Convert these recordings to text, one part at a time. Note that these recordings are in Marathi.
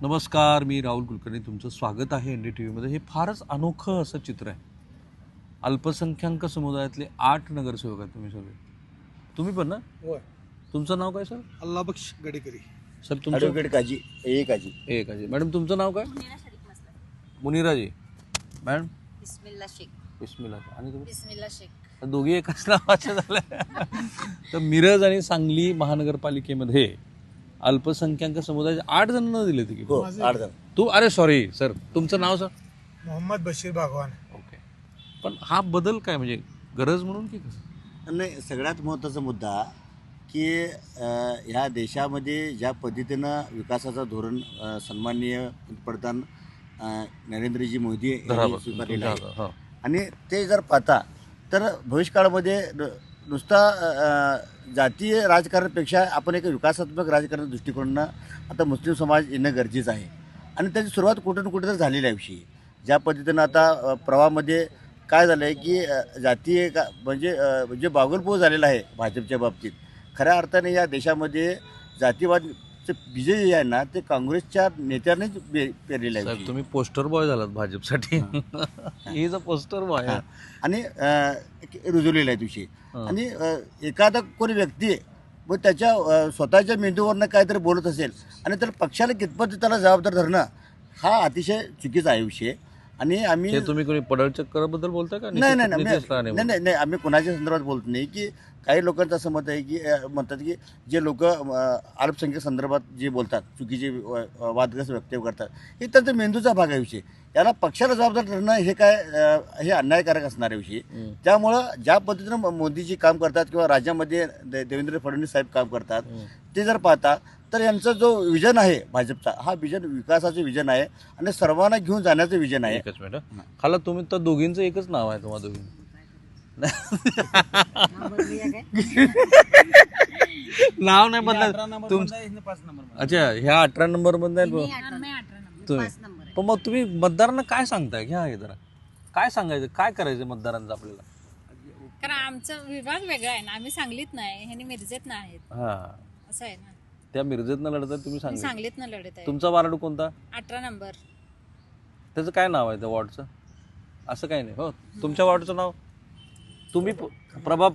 नमस्कार, मी राहुल कुलकर्णी. तुमचं स्वागत आहे NDTVमध्ये. हे फारच अनोखं असं चित्र आहे. अल्पसंख्याक समुदायातले 8 नगरसेवक आहेत तुम्ही सगळे. तुम्ही पण ना? होय. तुमचं नाव काय सर? अल्लाबख्श गडेकरी. सर तुमचं? ॲडव्होकेट काजी एक अजय. मॅडम तुमचं नाव काय? मुनिराजी. मॅडम? बिस्मिल्ला शेख. बिस्मिल्ला. आणि तुम्ही? बिस्मिल्ला शेख. दोघी एकाच नावाचे झाले. तर मिरज आणि सांगली महानगरपालिकेमध्ये अल्पसंख्याक समुदायाचे 8 जणांना दिले तिकीट. हो 8 जण. तू अरे सॉरी सर, तुमचं नाव सर? मोहम्मद बशीर भागवान. ओके. पण हा बदल काय, म्हणजे गरज म्हणून की कसं? नाही, सगळ्यात महत्त्वाचा मुद्दा की ह्या देशामध्ये ज्या पद्धतीनं विकासाचं धोरण सन्माननीय पंतप्रधान नरेंद्रजी मोदी यांनी स्वीकारलेलं आहे. हां. आणि ते जर पाहता तर भविष्यकाळामध्ये नुसता जातीय राजकारणापेक्षा आपण एक विकासात्मक राजकारण दृष्टिकोनानं आता मुस्लिम समाज येणं गरजेचं आहे. आणि त्याची सुरुवात कुठं ना कुठं तर झालेली आहे विषयी. ज्या पद्धतीनं आता प्रवाहामध्ये काय झालं आहे की जातीय म्हणजे बागलपूर झालेला आहे भाजपच्या बाबतीत. खऱ्या अर्थाने या देशामध्ये जातीवादचं बीज जे आहे ना ते काँग्रेसच्या नेत्यांनीच पेरलेलं आहे. साहेब तुम्ही पोस्टर बॉय झालात भाजपसाठी. He is a poster boy. आणि रुजवलेला आहे विषय. आणि एखादा कोणी व्यक्ती व त्याच्या स्वतःच्या मेंदूवरनं काहीतरी बोलत असेल आणि तर पक्षाला कितपत त्याला जबाबदार धरणं हा अतिशय चुकीचा आहे विषय. आणि आम्ही तुम्ही कोणी पडळचक्करबद्दल बोलताय का? नाही नाही आम्ही कोणाच्या संदर्भात बोलत नाही. की काही लोकांचं असं मत आहे की म्हणतात की जे लोक अल्पसंख्याक संदर्भात जे बोलतात चुकीचे वादग्रस्त वक्तव्य करतात हे त्यांचा मेंदूचा भाग आहे विषय. याला पक्षाला जबाबदार ठरणं हे काय हे अन्यायकारक असणार आहे विषयी. त्यामुळं ज्या पद्धतीनं मोदीजी काम करतात किंवा राज्यामध्ये देवेंद्र फडणवीस साहेब काम करतात ते जर पाहता तर यांचा जो विजन आहे भाजपचा हा विजन विकासाचं विजन आहे आणि सर्वांना घेऊन जाण्याचं विजन आहे. एकच मिनिट. खाला तुम्ही तर दोघींचं एकच नाव आहे तुम्हाला दोघी. नाव नाही बदला तुमचं. अच्छा, ह्या 18 नंबर मध्ये तुम्ही. पण मग तुम्ही मतदारांना काय सांगताय? घ्या हे जरा. काय सांगायचं, काय करायचं मतदारांचं आपल्याला? कारण आमचा विभाग वेगळा आहे ना, आम्ही सांगलीत नाही, ह्यांनी मिरजेत ना आहेत. हा, असं आहे ना. त्या मिरजेतनं लढतात, तुम्ही सांगा. सांगलीत ना लढत आहे. तुमचा वार्ड कोणता? 18 नंबर. त्याचं काय नाव आहे त्या वॉर्डचं? असं काही नाही. हो, तुमच्या वॉर्डचं नाव तुम्ही प्रभाग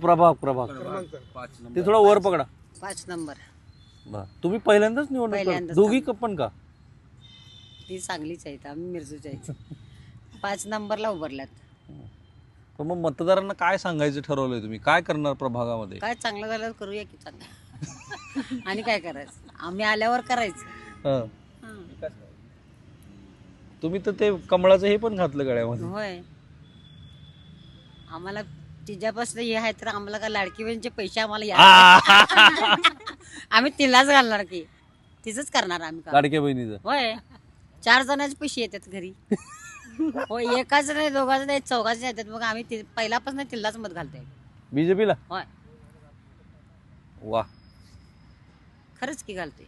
ते थोडं वर पकडा. 5 नंबर. बरं, तुम्ही पहिल्यांदाच निवडणूक दोघी पण का? ती सांगलीच आहेत, आम्ही मिरजेचे आहेत. 5 नंबरला उभारल्यात. पण मग मतदारांना काय सांगायचं ठरवलंय तुम्ही? काय करणार प्रभागामध्ये? काय चांगलं झालं करूया की चांगलं. आणि काय करायचं, आम्ही आल्यावर करायचं. तुम्ही तर ते कमळाचं हे पण घातलं गळ्यामध्ये. होय, आम्हाला तिच्यापासून हे आहे तर आम्हाला का लाडकी बहिणीचे पैसे आम्हाला आम्ही तिलाच घालणार की तिचंच करणार आम्ही. लाडक्या बहिणीचं होय, 4 जणांचे पैसे येतात घरी. होय, एकाच नाही, दोघांचं नाही, 4घांचे येतात. मग आम्ही पहिल्यापासून तिलाच मत घालतोय. बीजेपीला. होय, वा, खरंच की घालतोय.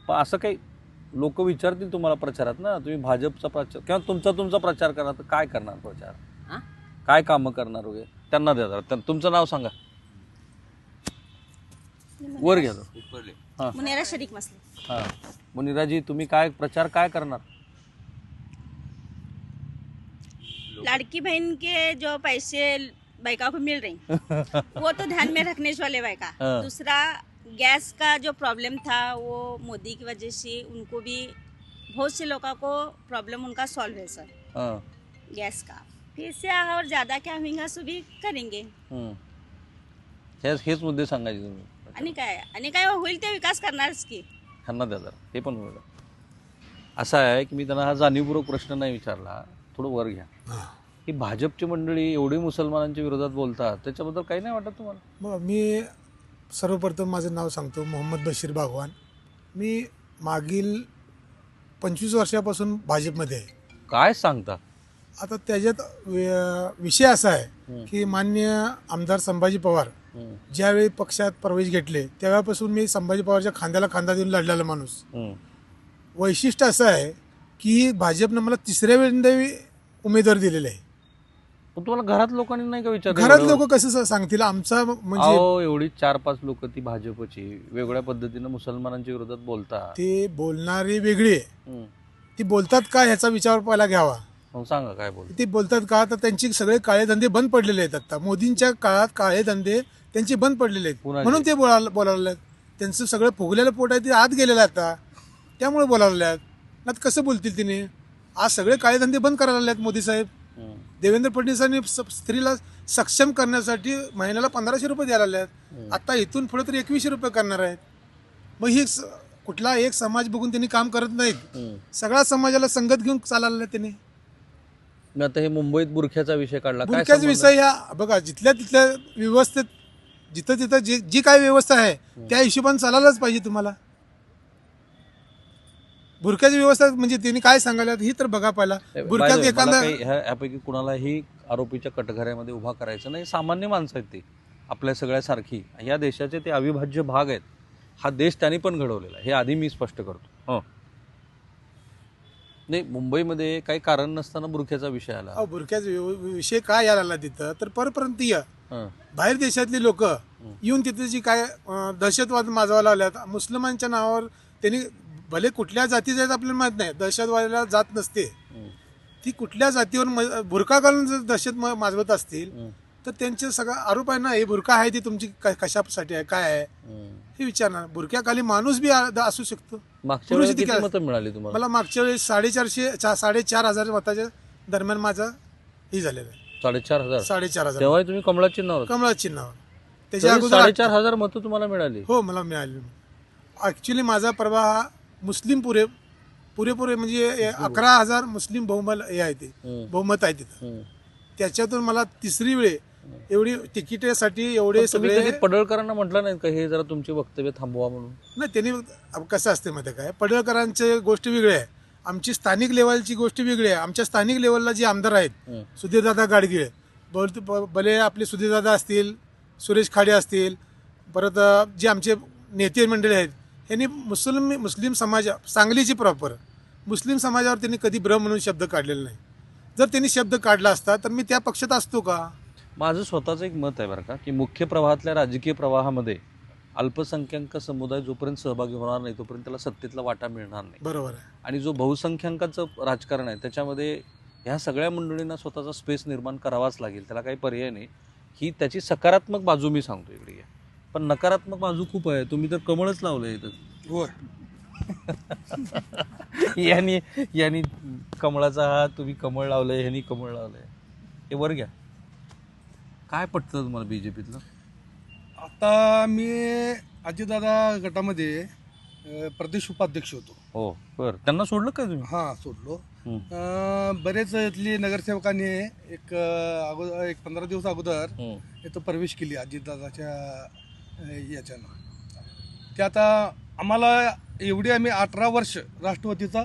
पण असं काही लोक विचारतील तुम्हाला प्रचारात ना, तुम्ही भाजपचा प्रचार किंवा तुमचा प्रचार करणार तर काय करणार प्रचार? काय कामं करणार वगैरे त्यांना द्या जरा. तुमचं नाव सांगा. वर घ्या. मुनिरा शरीक मसले. हां, मुनिराजी तुम्ही काय प्रचार काय करणार? लड़की बहन के जो पैसे बैका को मिल रही वो तो ध्यान में रखने वाले बैका. दूसरा गैस का जो प्रॉब्लम था वो मोदी की वजह से उनको भी बहुत से लोगों को प्रॉब्लम उनका सॉल्व है सर. गैस का फिर से और ज़्यादा क्या होगा सो भी करेंगे. हेच मुद्दे सांगायचे तुम्ही. आणि काय होईल ते विकास करणारच की. त्यांना द्या जरा, ते पण होईल. असं आहे की मी त्यांना हा जाणीवपूर्वक प्रश्न नाही विचारला. थोडं वर घ्या. की भाजपची मंडळी एवढी मुसलमानांच्या विरोधात बोलतात, त्याच्याबद्दल काही नाही वाटत तुम्हाला? मी सर्वप्रथम माझं नाव सांगतो, मोहम्मद बशीर भागवान. मी मागील 25 वर्षापासून भाजपमध्ये आहे. काय सांगता? आता त्याच्यात विषय असा आहे की माननीय आमदार संभाजी पवार ज्यावेळी पक्षात प्रवेश घेतले तेव्हापासून मी संभाजी पवारच्या खांद्याला खांदा देऊन लढलेला माणूस. वैशिष्ट्य असं आहे की भाजपनं मला 3ऱ्या वेळेला उमेदवार दिलेला आहे. पण तुम्हाला घरात लोकांनी नाही का विचारलं? घरात एवढं- लोक कसं सांगतील आमचा म्हणजे अहो एवढी 4-5 लोक ती भाजपची वेगळ्या पद्धतीनं मुसलमानांच्या विरोधात बोलतात. ते बोलणारी वेगळी आहे. हम्म. ती बोलतात का ह्याचा विचार पहिला घ्यावा. मग सांगा काय बोल. ती बोलतात का तर त्यांचे सगळे काळे धंदे बंद पडलेले आहेत. आता मोदींच्या काळात काळे धंदे त्यांचे बंद पडलेले आहेत कुणाचे? म्हणून ते बोलायला आहेत. त्यांचं सगळं फुगलेलं पोट आहे ते आत गेलेलं आहे आता, त्यामुळे बोलायला आहेत. ना कसं बोलतील तिने? आज सगळे काळे धंदे बंद करायला लागले आहेत मोदी साहेब. हम्म. देवेंद्र फडणवीसांनी स्त्रीला सक्षम करण्यासाठी महिन्याला 1500 रुपये द्यायला लागले आहेत. आता इथून पुढे तर 2100 रुपये करणार आहेत. मग ही कुठला एक समाज बघून त्यांनी काम करत नाहीत. हम्म. सगळ्या समाजाला संगत घेऊन चालायला लागले त्यांनी. मी आता हे मुंबईत बुरख्याचा विषय काढला, काय बुरख्याचा संबंध? विषय ह्या बघा जिथल्या तिथल्या व्यवस्थेत जिथं जिथं जी काय व्यवस्था आहे त्या हिशोबाने चालायलाच पाहिजे तुम्हाला. बुरख्याची व्यवस्था म्हणजे त्यांनी काय सांगायला ही तर बघा पहिला. बुरख्यात मला एखादा काही यापैकी कुणालाही आरोपीच्या कटघऱ्यामध्ये उभा करायचं नाही. सामान्य माणसं आहेत ती आपल्या सगळ्यासारखी. या देशाचे ते अविभाज्य भाग आहेत. हा देश त्यांनी पण घडवलेला आहे, हे आधी मी स्पष्ट करतो. नाही, मुंबईमध्ये काही कारण नसताना बुरख्याचा विषय आला. बुरख्याचा विषय काय यायला लागला तिथं तर परप्रांतीय हं. बाहेर देशातली लोक येऊन तिथे जी काय दहशतवाद माजवायला लागल्यात मुसलमानच्या नावावर. त्यांनी भले कुठल्या जातीचे आहेत आपल्याला माहित नाही, दहशतवादाला जात नसते. ती कुठल्या जातीवर बुरखा घालून जर दहशत माजवत असतील तर त्यांचे सगळा आरोप आहे ना, हे बुरखा आहे ती तुमची कशासाठी आहे काय आहे हे विचारणार. बुरख्याखाली माणूस बी असू शकतो. मागच्या वेळेस किती मतं मिळाली तुम्हाला? मला मागच्या वेळेस 4,500 मताच्या दरम्यान माझा हे झालेलं आहे. 4,500. 4,500 तेव्हा तुम्ही कमळा चिन्हावर, कमळा चिन्हावर. त्याच्या अगोदर 4,500 मतं तुम्हाला मिळाली. हो मला मिळाली. ऍक्च्युली माझा प्रभाग हा मुस्लिम पुरेपूर म्हणजे 11,000 मुस्लिम बहुमत हे आहे ते बहुमत आहे तिथं. त्याच्यातून मला तिसरी वेळ एवढी तिकिटेसाठी एवढे तुम्ही सगळे कधी पडळकरांना म्हटलं नाही का हे जरा तुमचे वक्तव्य थांबवा म्हणून? नाही. त्यांनी कसं असते माहिती काय, पडळकरांची गोष्ट वेगळी आहे, आमची स्थानिक लेवलची गोष्ट वेगळी आहे. आमच्या स्थानिक लेवलला जे आमदार आहेत सुधीरदादा गाडगीळ भले आपले सुधीरदादा असतील, सुरेश खाडे असतील, परत जे आमचे नेते मंडळी आहेत यांनी मुस्लिम समाज सांगलीची प्रॉपर मुस्लिम समाजावर त्यांनी कधी ब्र म्हणून शब्द काढलेला नाही. जर त्यांनी शब्द काढला असता तर मी त्या पक्षात असतो का? माझं स्वतःचं एक मत आहे बरं का, की मुख्य प्रवाहातल्या राजकीय प्रवाहामध्ये अल्पसंख्याक समुदाय जोपर्यंत सहभागी होणार नाही तोपर्यंत त्याला सत्तेतला वाटा मिळणार नाही. बरोबर आहे. आणि जो बहुसंख्याकांचं राजकारण आहे त्याच्यामध्ये ह्या सगळ्या मंडळींना स्वतःचा स्पेस निर्माण करावाच लागेल, त्याला काही पर्याय नाही. ही त्याची सकारात्मक बाजू मी सांगतो इकडे. पण नकारात्मक बाजू खूप आहे. तुम्ही तर कमळच लावलंय इथं. होय. यांनी कमळाचा हात, तुम्ही कमळ लावलंय, ह्यांनी कमळ लावलंय. हे वर घ्या. काय पटतं तुम्हाला बीजेपीतलं? आता मी अजितदादा गटामध्ये प्रदेश उपाध्यक्ष होतो. हो बरं. त्यांना सोडलं काय तुम्ही? हां सोडलो. बरेच इथली नगरसेवकांनी एक 15 दिवस अगोदर इथं प्रवेश केली अजितदादाच्या याच्यानं. ते आता आम्हाला एवढी आम्ही 18 वर्ष राष्ट्रवादीचा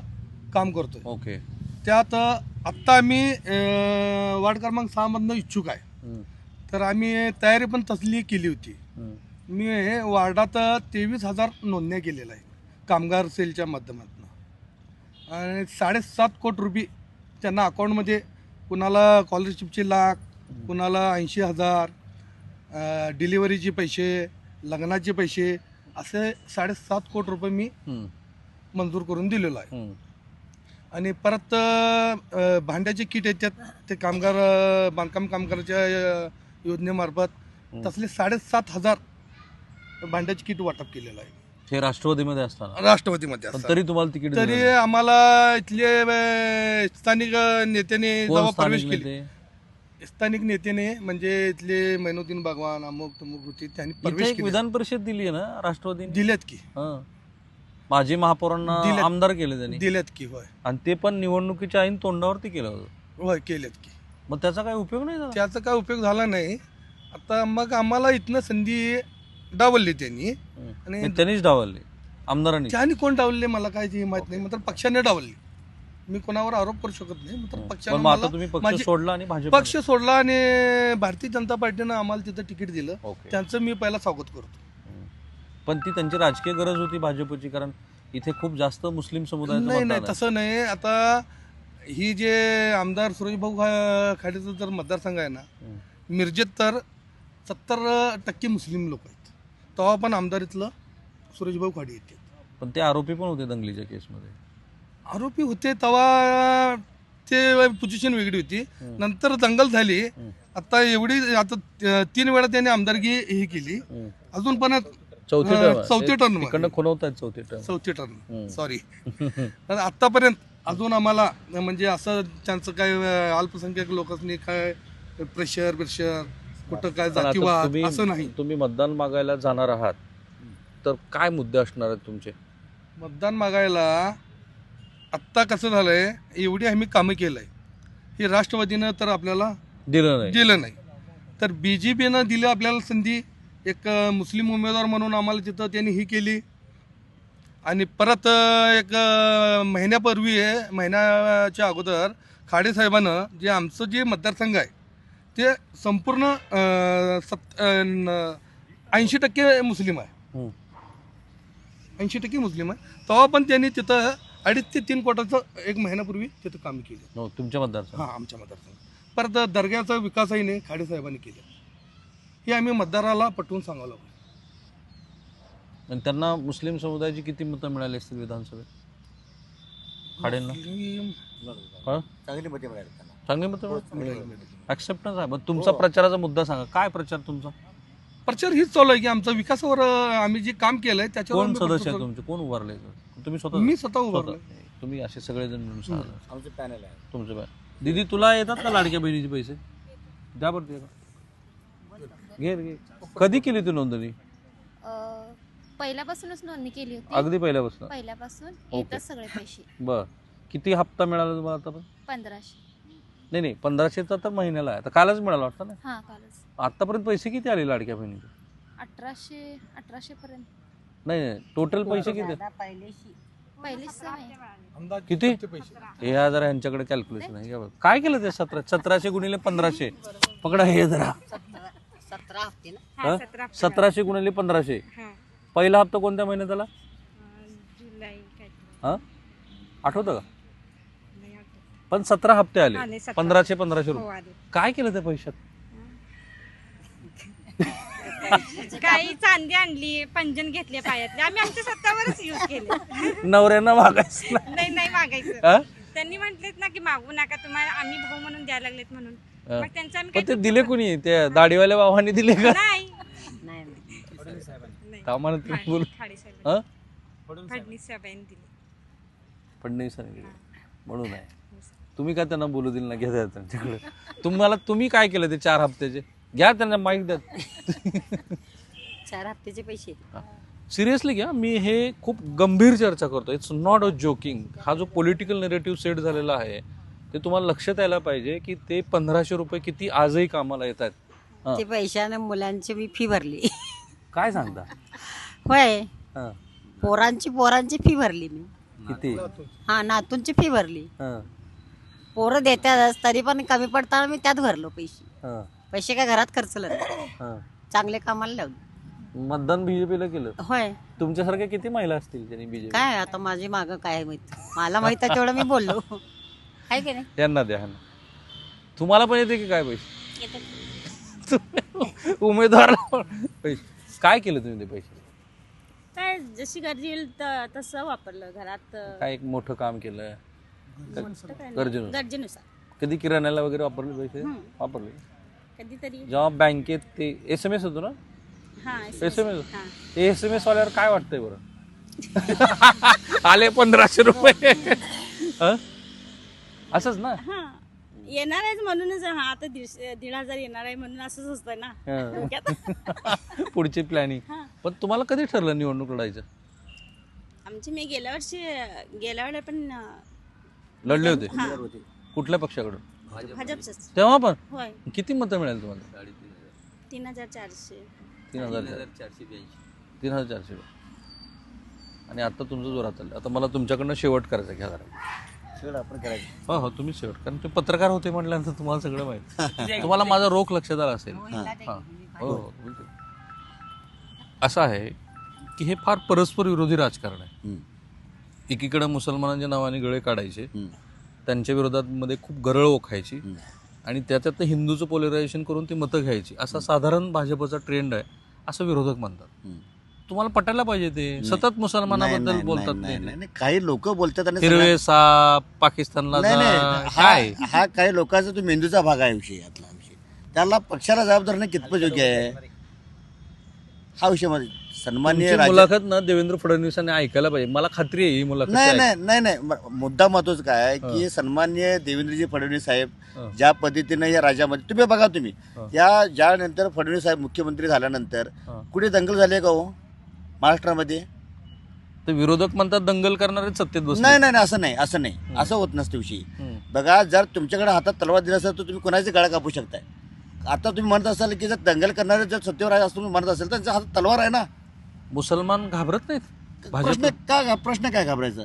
काम करतोय. ओके. त्यात आत्ता आम्ही वार्ड क्रमांक 6 मधनं इच्छुक आहे. तर आम्ही तयारी पण तसली केली होती. मी वार्डात 23,000 नोंदण्या केलेल्या आहे कामगार सेलच्या माध्यमातून. आणि 7.5 कोटी रुपये त्यांना अकाउंटमध्ये, कुणाला स्कॉलरशिपचे लाख, कुणाला 80,000, डिलिव्हरीचे पैसे, लग्नाचे पैसे, असे 7.5 कोटी रुपये मी मंजूर करून दिलेलो आहे. आणि परत भांड्याचे किट येतात ते कामगार बांधकाम कामगाराच्या योजनेमार्फत तसले 7,500 भांड्याचे किट वाटप केलेलं आहे. हे राष्ट्रवादीमध्ये असताना? राष्ट्रवादीमध्ये पण तरी तुम्हाला तिकीट तरी आम्हाला इथले स्थानिक नेत्याने जेव्हा प्रवेश केले, स्थानिक नेत्याने म्हणजे इथले मैनुद्दीन भगवान अमुक तमुक होते त्यांनी प्रवेश केला. विधान परिषद दिली आहे ना राष्ट्रवादीने? दिल्यात की. माजी महापौरांना आमदार केले त्यांनी. दिल्यात की. होय. आणि ते पण निवडणुकीच्या ऐन तोंडावरती केलं होतं. होय केलेत की. मग त्याचा काय उपयोग नाही झाला? त्याचा काय उपयोग झाला नाही. आता मग आम्हाला इथनं संधी डावलली त्यांनी. आणि त्यांनीच डावलले आमदारांनी. त्यांनी कोण डावलले मला काय ते माहित नाही. मात्र पक्षाने डावलली. मी कोणावर आरोप करू शकत नाही. मात्र पक्षाने आता तुम्ही पक्ष सोडला आणि भाजप पक्ष सोडला आणि भारतीय जनता पार्टीनं आम्हाला तिथं तिकीट दिलं. त्यांचं मी पहिला स्वागत करतो. पण ती त्यांची राजकीय गरज होती भाजपची, कारण इथे खूप जास्त मुस्लिम समुदाय. नाही तसं नाही. आता ही जे आमदार सुरेशभाऊ खाडेचं जर मतदारसंघ आहे ना, मिरजेत तर 70% मुस्लिम लोक आहेत, तेव्हा पण आमदारीतलं सुरेशभाऊ खाडे येते. पण ते आरोपी पण होते दंगलीच्या केसमध्ये. आरोपी होते तेव्हा ते पोझिशन वेगळी होती, नंतर दंगल झाली. आता 3 वेळा त्याने आमदारकी ही केली, अजून पण चौथी टर्म इकडनं खुणवतात चौथी टर्म सॉरी. आतापर्यंत अजून आम्हाला म्हणजे असं त्यांचं काय अल्पसंख्याक लोकांनी काय प्रेशर कुठं काय जातीवाद असं नाही. तुम्ही मतदान मागायला जाणार आहात तर काय मुद्दे असणार आहेत तुमचे? मतदान मागायला आत्ता कसं झालंय, एवढी आम्ही कामं केलंय, हे राष्ट्रवादीनं तर आपल्याला दिलं नाही, तर BJPनं दिलं आपल्याला संधी. एक मुस्लिम उमेदवार म्हणून आम्हाला तिथं त्यांनी ही केली. आणि परत एक महिन्याच्या अगोदर खाडे साहेबानं जे आमचं जे मतदारसंघ आहे ते संपूर्ण 80% मुस्लिम आहे, 80% मुस्लिम आहे. तेव्हा पण त्यांनी तिथं 2.5 ते 3 कोटीचं एक महिन्यापूर्वी तिथं काम केलं. तुमच्या मतदारसंघ? हां, आमच्या मतदारसंघ. परत दर्ग्याचा विकासही नाही खाडे साहेबांनी केला. हे आम्ही मतदाराला पटवून सांगावं लागलो. आणि त्यांना मुस्लिम समुदायाची किती मतं मिळाली असतील विधानसभेत खाडेंना? चांगली मते मिळाली त्यांना. चांगली मतं मिळाली, ऍक्सेप्टन्स आहे. मग तुमचा प्रचाराचा मुद्दा सांगा, काय प्रचार तुमचा? प्रचार हीच चालू आहे की आमचा विकासावर आम्ही जे काम केलंय त्याच्यावर. कोण सदस्य आहे तुमचे, कोण उभारले? तुम्ही स्वतः? मी स्वतः उभारलो. तुम्ही असे सगळेजण मिळून सांगा. आमचं पॅनल आहे. तुमचं काय दीदी, तुला येतात का लाडक्या बहिणीचे पैसे? द्या बरं ते. घे. कधी केली तू नोंदणी? पहिल्यापासूनच नोंदणी केली होती. अगदी पहिल्यापासून येतात सगळे पैसे. बर, किती हप्ता मिळाला तुम्हाला आता? 1500. नाही 1500चा तर महिन्याला आहे, आता कालच मिळाला वाटतं ना? हा, कालच. आतापर्यंत पैसे किती आले लाडक्या बहिणीचे? 1800 पर्यंत. नाही, टोटल पैसे किती? पहिलेच किती? हे जरा यांच्याकडे कॅल्क्युलेशन आहे. काय केलं ते? 1700 गुणिले 1500 पकडा. हे जरा 1700 गुणिले 1500. पहिला हप्ता कोणत्या महिन्यात आला? आठवतं का? पण 17 हप्ते आले, 1500 रुपये. काय केलं त्या पैशात? काही चांदी आणली, पंजन घेतले पायातले, आम्ही आमच्या स्वतःवरच यूज केले. नवऱ्यांना मागायचं नाही मागायचं. त्यांनी म्हटलेत ना की मागू नका, तुम्हाला आम्ही भाऊ म्हणून द्यायला लागलेत म्हणून. मग त्यांचं आम्ही ते दिले कोणी? त्या दाढीवाल्या भावांनी दिले का? नाही, फडणवीसांनी दिले म्हणून आहे. तुम्ही काय त्यांना बोलू दिलं ना? घ्या त्यांच्याकडे. तुम्ही काय केलं ते 4 हप्त्याचे? घ्या, त्यांना माईक द्या. 4 हप्त्याचे पैसे. सिरियसली घ्या. मी हे खूप गंभीर चर्चा करतो. It's not a joking. हा जो पॉलिटिकल नेरेटिव्ह सेट झालेला आहे ते तुम्हाला लक्षात यायला पाहिजे की ते 1500 रुपये किती आजही कामाला येतात. ते पैशाने मुलांची मी फी भरली. काय सांगता? होय, पोरांची फी भरली मी. किती? हा, नातूंची फी भरली. पोरं देतात तरी पण कमी पडताना मी त्यात भरलो पैसे काय घरात खर्चलं नाही. चांगले कामाला लावले. मतदान बीजेपीला केलं? होय. तुमच्यासारख्या किती महिला असतील त्यांनी बीजेपी? काय आता माझी माग काय माहित, मला माहित आहे तेवढं मी बोललो. आहे की नाही? यांना द्या. तुम्हाला पण येते की काय पैसे? उमेदवाराला पैसे काय केलं तुम्ही ते पैसे? काय जशी गरज येईल तसं वापरलं. घरात काय एक मोठं काम केलं गरजेनुसार. कधी किराण्याला वगैरे वापरले पैसे? वापरले कधीतरी. जेव्हा बँकेत ते SMS होतो ना, SMS वाल्यावर काय वाटतंय बरं? आले 1500 रुपये. असंच ना? येणार आहे म्हणूनच. आता 1,500 येणार आहे म्हणून असंच असतं ना पुढची प्लॅनिंग. पण तुम्हाला कधी ठरलं निवडणूक लढायचं? मी गेल्या वेळेला पण लढले होते. कुठल्या पक्षाकडून? भाजपच. तेव्हा पण? होय. किती मतं मिळाली तुम्हाला? 3,400. 3,400. आणि आता तुमचं जोरात चाललं. आता मला तुमच्याकडनं शेवट करायचं. घ्या जरा. आपण करायचं. हो, तुम्ही शेवट. कारण तुम्ही पत्रकार होते म्हटल्यानंतर तुम्हाला सगळं माहिती. तुम्हाला माझा रोख लक्षात आला असेल. हो, बिलकुल. असं आहे की हे फार परस्पर विरोधी राजकारण आहे. एकीकडे मुसलमानांच्या नावाने गळे काढायचे, त्यांच्या विरोधात खूप गरळ ओखायची आणि त्याच्यात हिंदूचं पोलरायझेशन करून ती मतं घ्यायची, असा साधारण भाजपचा ट्रेंड आहे असं विरोधक म्हणतात. तुम्हाला पटायला पाहिजे ते. सतत मुसलमानाबद्दल बोलतात ते. नाही, काही लोक बोलतात आणि हिरवे साप, पाकिस्तानला नाही जा, नाही काय हा काही लोकांचा तो मेंदूचा भाग आहे विषय, यातला विषय. त्याला पक्षाला जबाबदार नाही कितपत योग्य आहे हा विषय. मध्ये सन्माननीय तुमची मुलाखत ना देवेंद्र फडणवीसांनी ऐकायला पाहिजे. मला खात्री आहे ही मुलाखत नाही ते नाही नाही नाही मुद्दा महत्वाचा काय आहे की सन्माननीय देवेंद्रजी फडणवीस साहेब ज्या पद्धतीनं या राज्यामध्ये तुम्ही बघा, तुम्ही या ज्यानंतर फडणवीस साहेब मुख्यमंत्री झाल्यानंतर कुठे दंगल झाले का हो महाराष्ट्रामध्ये? तर विरोधक म्हणतात दंगल करणारे सत्तेत बसले. नाही नाही नाही, असं नाही असं होत नसतं विषयी. बघा, जर तुमच्याकडे हातात तलवार दिला असेल तर तुम्ही कोणाचे गळा कापू शकताय. आता तुम्ही म्हणत असाल की जर दंगल करणारे जर सत्तेवर आहे असं तुम्ही म्हणत असेल तर त्यांच्या हातात तलवार आहे ना. मुसलमान घाबरत नाहीत भाजप? प्रश्न काय घाबरायचा?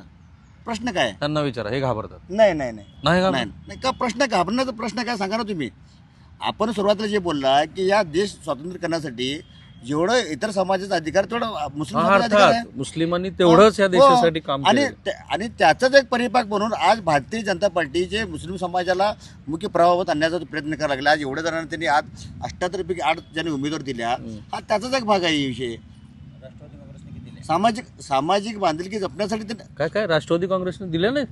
प्रश्न काय? त्यांना विचारा, हे घाबरतात. नाही नाही नाही नाही नाही घाबरत? नाही का प्रश्न घाबरण्याचा प्रश्न काय सांगा ना तुम्ही. आपण सुरुवातीला जे बोलला की या देश स्वातंत्र्य करण्यासाठी जेवढं इतर समाजाचा अधिकार तेवढं मुस्लिम समाजाचा अधिकार आहे. अर्थात मुस्लिमांनी तेवढंच या देशासाठी काम आणि केलं. आणि त्याचाच एक परिपाक म्हणून आज भारतीय जनता पार्टी जे मुस्लिम समाजाला मुख्य प्रभावात आणण्याचा प्रयत्न करायला लागला. आज एवढ्या जणांना त्यांनी आज 78 पैकी 8 ज्यांनी उमेदवार दिल्या, हा त्याचाच एक भाग आहे ही विषय. सामाजिक बांधिलकी जपण्यासाठी ते काय राष्ट्रवादी काँग्रेसने दिले नाही?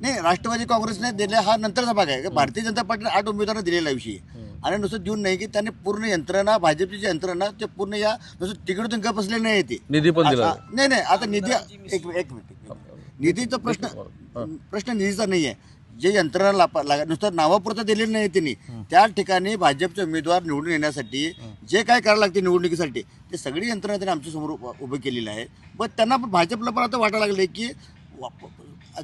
नाही, राष्ट्रवादी काँग्रेसने दिले हा नंतरचा भाग आहे. भारतीय जनता पार्टीने 8 उमेदवारांना दिलेला विषय आणि नुसतं देऊन नाही की त्यांनी पूर्ण यंत्रणा, भाजपची जी यंत्रणा ते पूर्ण या नुसतं तिकडून गप बसले नाही ते निधी पण दिला. नाही नाही आता निधी एक मिनिट, निधीचा प्रश्न निधीचा नाही आहे. जे यंत्रणा नुसतं नावापुरतं दिलेलं नाही त्यांनी, त्या ठिकाणी भाजपचे उमेदवार निवडून येण्यासाठी जे काय करायला लागते निवडणुकीसाठी ते सगळी यंत्रणा त्यांनी आमच्या समोर उभं केलेली आहे. पण त्यांना पण भाजपला पण आता वाटायला लागले की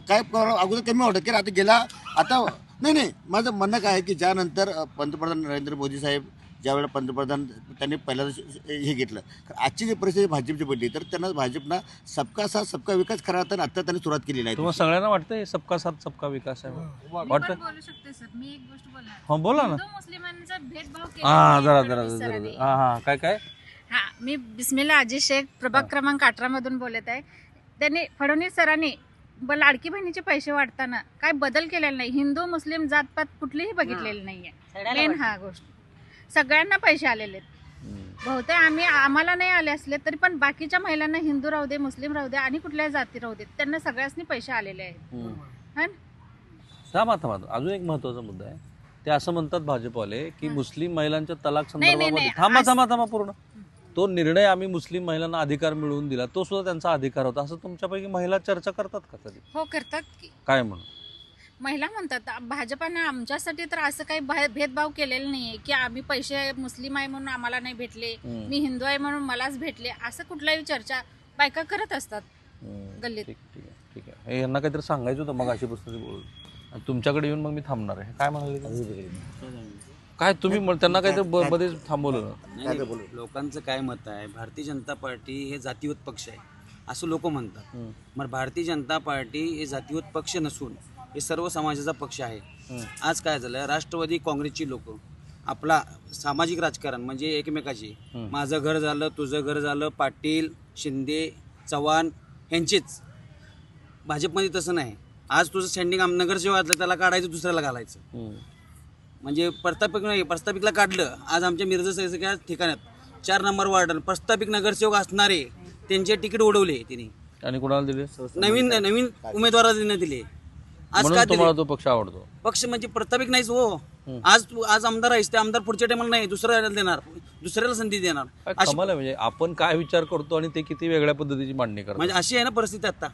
काय अगोदर कमी वाटत की आता नाही माझं म्हणणं काय आहे की ज्यानंतर पंतप्रधान नरेंद्र मोदी साहेब ज्यावेळेला पंतप्रधान त्यांनी पहिल्यांदा हे घेतलं, आजची जी परिस्थिती भाजपची पडली तर त्यांना भाजपनं सबका साथ सबका विकास करावा तर आता त्यांनी सुरुवात केलेली आहे. तुम्हाला सगळ्यांना वाटतंय सबका साथ सबका विकास आहे वाटतं? बोलू शकते सर, मी एक गोष्ट बोलणार. हा बोला ना. हिंदू मुस्लिमांचा भेदभाव हा केला जरा काय हा, मी बिस्मिल्ला अजी शेख प्रभाग क्रमांक 18 मधून बोलत आहे. त्यांनी फडणवीस सरांनी लाडकी बहिणीचे पैसे वाटताना काय बदल केलेला नाही. हिंदू मुस्लिम जातपात कुठलीही बघितलेली नाहीये. मेन हा गोष्ट सगळ्यांना पैसे आलेले आहेत. बहुतेक आम्हाला नाही आले असले तरी पण बाकीच्या महिलांना, हिंदू राहू दे, मुस्लिम राहू दे आणि कुठल्याही जाती राहू दे, त्यांना सगळ्यांनी पैसे आलेले आहेत. थांबा अजून एक महत्वाचा मुद्दा आहे. ते असं म्हणतात भाजपवाले की मुस्लिम महिलांच्या तलाक संदर्भामध्ये थांबा पूर्ण तो निर्णय आम्ही मुस्लिम महिलांना अधिकार मिळवून दिला, तो सुद्धा त्यांचा अधिकार होता असं तुमच्यापैकी महिला चर्चा करतात का कधी? हो करतात की. काय म्हणून महिला म्हणतात भाजपाने आमच्यासाठी तर असं काही भेदभाव केलेला नाहीये की आम्ही पैसे मुस्लिम आहे म्हणून आम्हाला नाही भेटले, मी हिंदू आहे म्हणून मलाच भेटले, असं कुठलाही चर्चा बायका करत असतात गल्लीत. ठीक आहे. यांना काहीतरी सांगायचं होतं मग अशी पुस्तके बोलून तुमच्याकडे येऊन मग मी थांबणार आहे. काय म्हणाले काय तुम्ही त्यांना काहीतरी मध्ये थांबवलं ना? लोकांचं काय मत आहे, भारतीय जनता पार्टी हे जातीवाद पक्ष आहे असं लोक म्हणतात. मग भारतीय जनता पार्टी हे जातीवाद पक्ष नसून हे सर्व समाजाचा पक्ष आहे. आज काय झालं, राष्ट्रवादी काँग्रेसची लोक आपला सामाजिक राजकारण म्हणजे एकमेकाची, माझं घर झालं तुझं घर झालं, पाटील शिंदे चव्हाण यांचेच. भाजपमध्ये तसं नाही. आज तुझं स्टँडिंग नगरसेवक असलं त्याला काढायचं दुसऱ्याला घालायचं. म्हणजे प्रस्थापिकला काढलं. आज आमच्या मिरजेसारख्या ठिकाणात 4 नंबर वार्ड प्रस्थापिक नगरसेवक असणारे त्यांचे तिकीट उडवले त्यांनी आणि कोणाला दिले? नवीन उमेदवारांना दिले. आज का तुम्हाला तो पक्ष आवडतो? पक्ष म्हणजे प्रस्थापिक नाहीच हो. आज आमदार आहेस ते आमदार पुढच्या टायमाला नाही दुसऱ्याला देणार, दुसऱ्याला संधी देणार. कमाल आहे म्हणजे आपण काय विचार करतो आणि ते किती वेगळ्या पद्धतीची मांडणी करतो. म्हणजे अशी आहे ना परिस्थिती आता.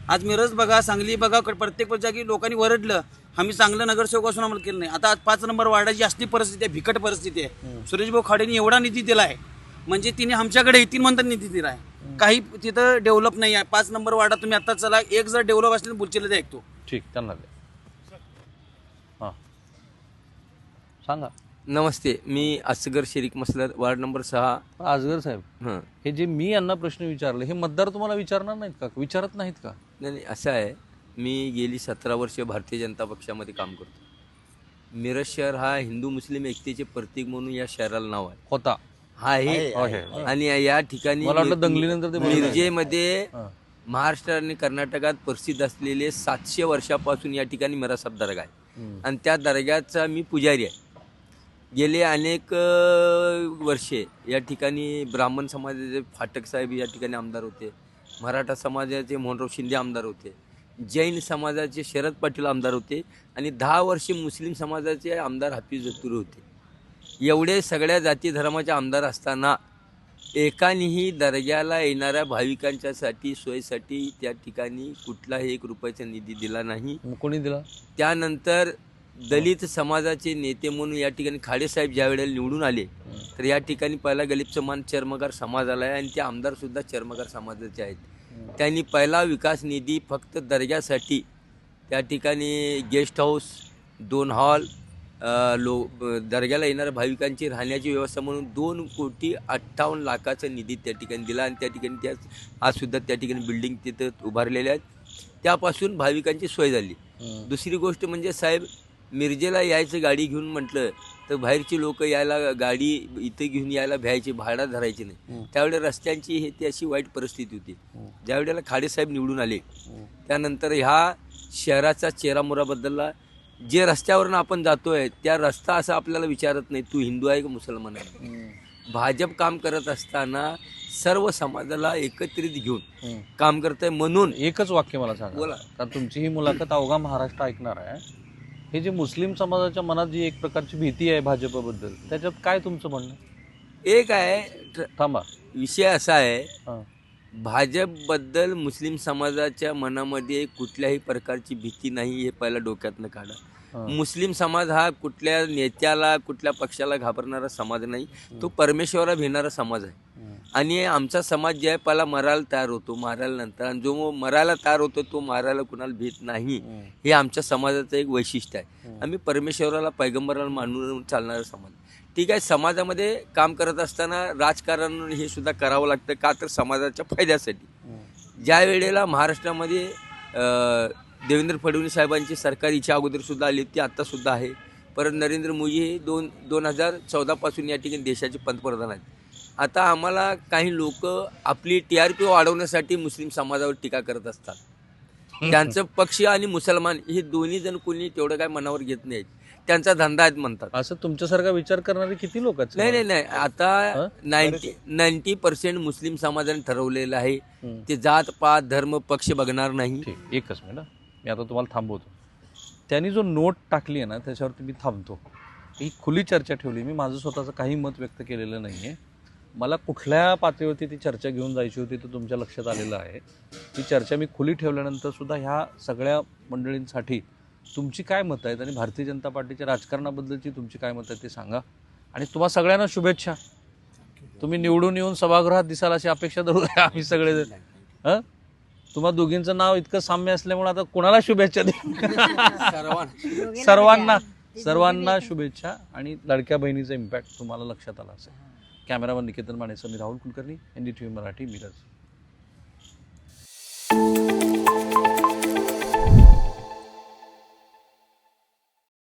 आज मिरज बघा, सांगली बघा, प्रत्येक जागी लोकांनी वरडलं आम्ही चांगलं नगरसेवक असून आम्हाला केलं नाही. आता 5 नंबर वार्डाची असली परिस्थिती आहे, बिकट परिस्थिती आहे. सुरेशभाऊ खाडेंनी एवढा निधी दिला आहे म्हणजे तिने आमच्याकडे येतील म्हणतात निधी दिला आहे. काही तिथं डेव्हलप नाही आहे. 5 नंबर वार्डात तुम्ही आता चला, एक जर डेव्हलप असले तर बुलचेला ते ऐकतो. ठीक, त्यांना द्या. हां सांगा. नमस्ते, मी असगर शेरीक मसलर, वार्ड नंबर 6. असगर साहेब, हे जे मी यांना प्रश्न विचारले हे मतदार तुम्हाला विचारणार नाहीत का? विचारत नाहीत का? नाही असं आहे, मी गेली 17 वर्ष भारतीय जनता पक्षामध्ये काम करतो. मिरज शहर हा हिंदू मुस्लिम एकतेचे प्रतीक म्हणून या शहराला नाव आहे. होता आहे. आणि या ठिकाणी मला वाटलं दंगलीनंतर ते मिरजेमध्ये महाराष्ट्र आणि कर्नाटकात प्रसिद्ध असलेले 700 वर्षापासून या ठिकाणी मिरासाहेब दर्गा आहे आणि त्या दर्ग्याचा मी पुजारी आहे. गेले अनेक वर्षे या ठिकाणी ब्राह्मण समाजाचे फाटक साहेब या ठिकाणी आमदार होते, मराठा समाजाचे मोहनराव शिंदे आमदार होते, जैन समाजाचे शरद पाटील आमदार होते आणि 10 वर्षे मुस्लिम समाजाचे आमदार हाफिज जतुरी होते. एवढे सगळ्या जाती धर्माचे आमदार असताना एकानेही दर्ग्याला येणाऱ्या भाविकांच्यासाठी सोयीसाठी त्या ठिकाणी कुठलाही 1 रुपयाचा निधी दिला नाही. कोणी दिला? त्यानंतर दलित समाजाचे नेते म्हणून या ठिकाणी खाडेसाहेब ज्या वेळेला निवडून आले तर या ठिकाणी पहिला गलित समान चर्मकार समाज आला आहे आणि ते आमदारसुद्धा चर्मकार समाजाचे आहेत. त्यांनी पहिला विकास निधी फक्त दर्ग्यासाठी त्या ठिकाणी गेस्ट हाऊस, 2 हॉल, दर्ग्याला येणाऱ्या भाविकांची राहण्याची व्यवस्था म्हणून 2,58,00,000चा निधी त्या ठिकाणी दिला आणि त्या ठिकाणी आजसुद्धा त्या ठिकाणी बिल्डिंग तिथं उभारलेल्या आहेत. त्यापासून भाविकांची सोय झाली. दुसरी गोष्ट म्हणजे साहेब, मिरजेला यायचं गाडी घेऊन म्हटलं तर बाहेरची लोक यायला गाडी इथे घेऊन यायला भ्यायची, भाडा धरायची नाही. त्यावेळेला रस्त्यांची हे ती अशी वाईट परिस्थिती होती. ज्यावेळेला खाडेसाहेब निवडून आले त्यानंतर ह्या शहराचा चेहरामोहरा बदलला. जे रस्त्यावरून आपण जातोय त्या रस्ता असा आपल्याला विचारत नाही तू हिंदू आहे का मुसलमान आहे. भाजप काम करत असताना सर्व समाजाला एकत्रित घेऊन काम करतंय. म्हणून एकच वाक्य मला सांगा, बोला. कारण तुमची ही मुलाखत अवघा महाराष्ट्र ऐकणार आहे. हे जे मुस्लिम समाजाच्या मनात जी एक प्रकारची भीती आहे भाजपबद्दल, त्याच्यात काय तुमचं म्हणणं? एक आहे, थांबा, विषय असा आहे, हां, भाजपबद्दल मुस्लिम समाजाच्या मनामध्ये कुठल्याही प्रकारची भीती नाही हे पहिला डोक्यातनं काढा. मुस्लिम समाज हा कुठल्या नेत्याला कुठल्या पक्षाला घाबरणारा समाज नाही, तो परमेश्वराला भिणारा समाज आहे. आणि आमचा समाज जे आहे पहिला मरायला तयार होतो, मारायला नंतर, आणि जो मरायला तयार होतो तो मारायला कुणाला भीत नाही. हे आमच्या समाजाचं एक वैशिष्ट्य आहे. आम्ही परमेश्वराला पैगंबराला मानून चालणारा समाज. ठीक आहे, समाजामध्ये काम करत असताना राजकारण हे सुद्धा करावं लागतं. का तर समाजाच्या फायद्यासाठी. ज्या वेळेला महाराष्ट्रामध्ये देवेंद्र फडणवीस साहेबांची सरकार हिच्या अगोदरसुद्धा आली होती, आत्तासुद्धा आहे. परत नरेंद्र मोदी हे 2014पासून या ठिकाणी देशाचे पंतप्रधान आहेत. आता आम्हाला काही लोक आपली TRP वाढवण्यासाठी मुस्लिम समाजावर टीका करत असतात. त्यांचं पक्ष आणि मुसलमान हे दोन्ही जण कोणी तेवढं काय मनावर घेत नाहीत, त्यांचा धंदा आहेत म्हणतात. असं तुमच्यासारखा विचार करणारे किती लोक आहेत? नाही, आता 90% मुस्लिम समाजाने ठरवलेलं आहे ते जात पात धर्म पक्ष बघणार नाही. एकच मिनिट, मी आता तुम्हाला थांबवतो. त्यांनी जो नोट टाकली आहे ना त्याच्यावरती मी थांबतो. ही खुली चर्चा ठेवली. मी माझं स्वतःचं काही मत व्यक्त केलेलं नाही आहे. मला कुठल्या पातळीवरती ती चर्चा घेऊन जायची होती तर तुमच्या लक्षात आलेलं आहे. ती चर्चा मी खुली ठेवल्यानंतर सुद्धा ह्या सगळ्या मंडळींसाठी तुमची काय मतं आहेत आणि भारतीय जनता पार्टीच्या राजकारणाबद्दलची तुमची काय मतं आहेत ते सांगा. आणि तुम्हा सगळ्यांना शुभेच्छा. तुम्ही निवडून येऊन सभागृहात दिसाल अशी अपेक्षा धरू आम्ही सगळे. तुम्हा दोघींचं नाव इतकं साम्य असल्यामुळे आता कोणाला शुभेच्छा दे. सर्वांना शुभेच्छा. आणि लाडक्या बहिणीचा इम्पॅक्ट तुम्हाला लक्षात आला असेल. कॅमेरामन निकेतन मानेसह मी राहुल कुलकर्णी, NDTV मराठी, मिरज.